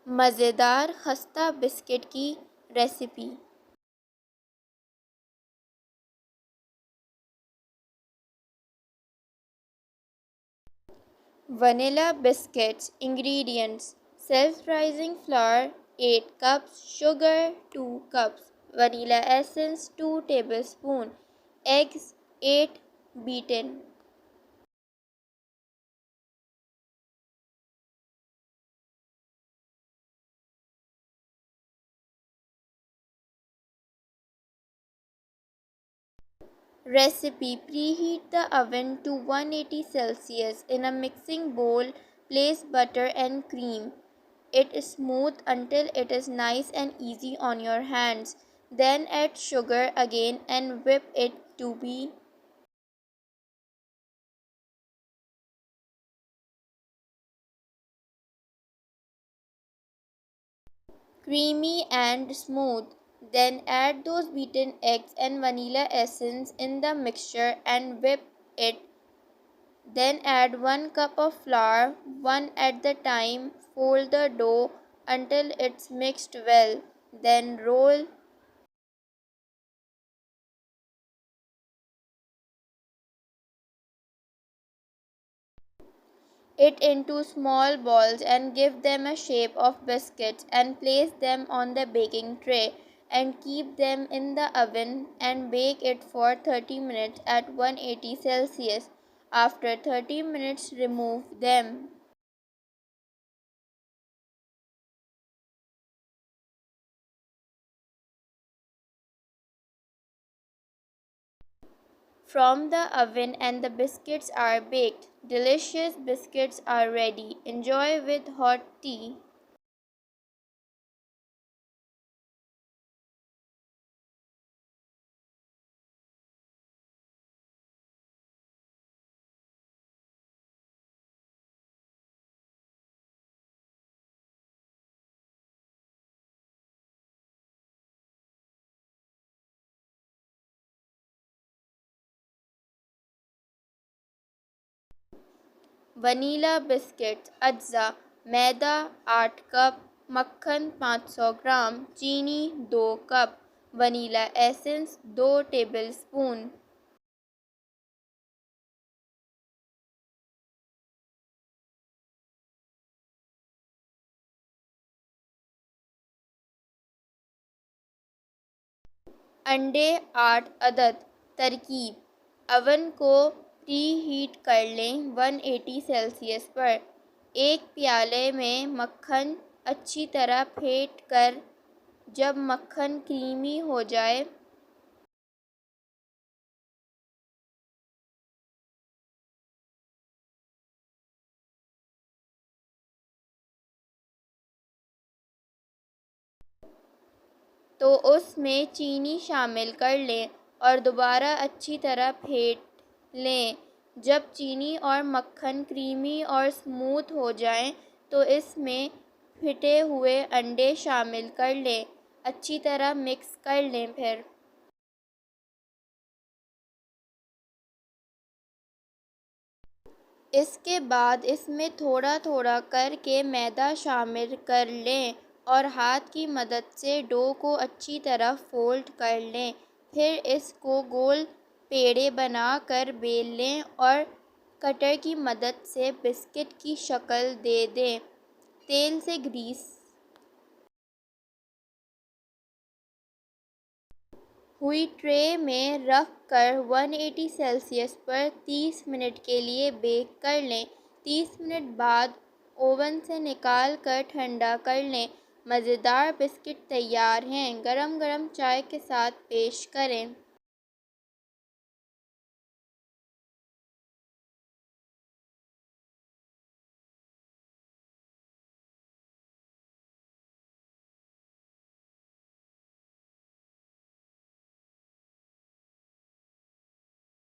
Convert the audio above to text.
مزیدار خستہ بسکٹ کی recipe. Vanilla biscuits. Ingredients: self raising flour 8 cups، sugar 2 cups، vanilla essence 2 tablespoon، eggs 8 beaten. Recipe: preheat the oven to 180 Celsius. In a mixing bowl, place butter and cream it smooth until it is nice and easy on your hands. Then add sugar again and whip it to be creamy and smooth. Then add those beaten eggs and vanilla essence in the mixture and whip it. Then add 1 cup of flour, one at the time. Fold the dough until it's mixed well. Then roll it into small balls and give them a shape of biscuits and place them on the baking tray and keep them in the oven and bake it for 30 minutes at 180 Celsius. After 30 minutes, remove them. From the oven and the biscuits are baked. Delicious biscuits are ready. Enjoy with hot tea. Vanilla biscuit. اجزاء: میدا 8 cup, مکھن 500 gram, چینی 2 cup, vanilla essence 2 table spoon. انڈے 8 عدد۔ ترکیب: oven کو پری heat کر لیں 180 سیلسیس پر۔ ایک پیالے میں مکھن اچھی طرح پھیٹ کر جب مکھن کریمی ہو جائے تو اس میں چینی شامل کر لیں اور دوبارہ اچھی طرح پھیٹ لیں۔ جب چینی اور مکھن کریمی اور اسموتھ ہو جائیں تو اس میں پھٹے ہوئے انڈے شامل کر لیں، اچھی طرح مکس کر لیں۔ پھر اس کے بعد اس میں تھوڑا تھوڑا کر کے میدا شامل کر لیں اور ہاتھ کی مدد سے ڈو کو اچھی طرح فولڈ کر لیں۔ پھر اس کو گول پیڑے بنا کر بیل لیں اور کٹر کی مدد سے بسکٹ کی شکل دے دیں۔ تیل سے گریس ہوئی ٹرے میں رکھ کر 180 سیلسیس پر 30 منٹ کے لیے بیک کر لیں۔ 30 منٹ بعد اوون سے نکال کر ٹھنڈا کر لیں۔ مزیدار بسکٹ تیار ہیں۔ گرم گرم چائے کے ساتھ پیش کریں۔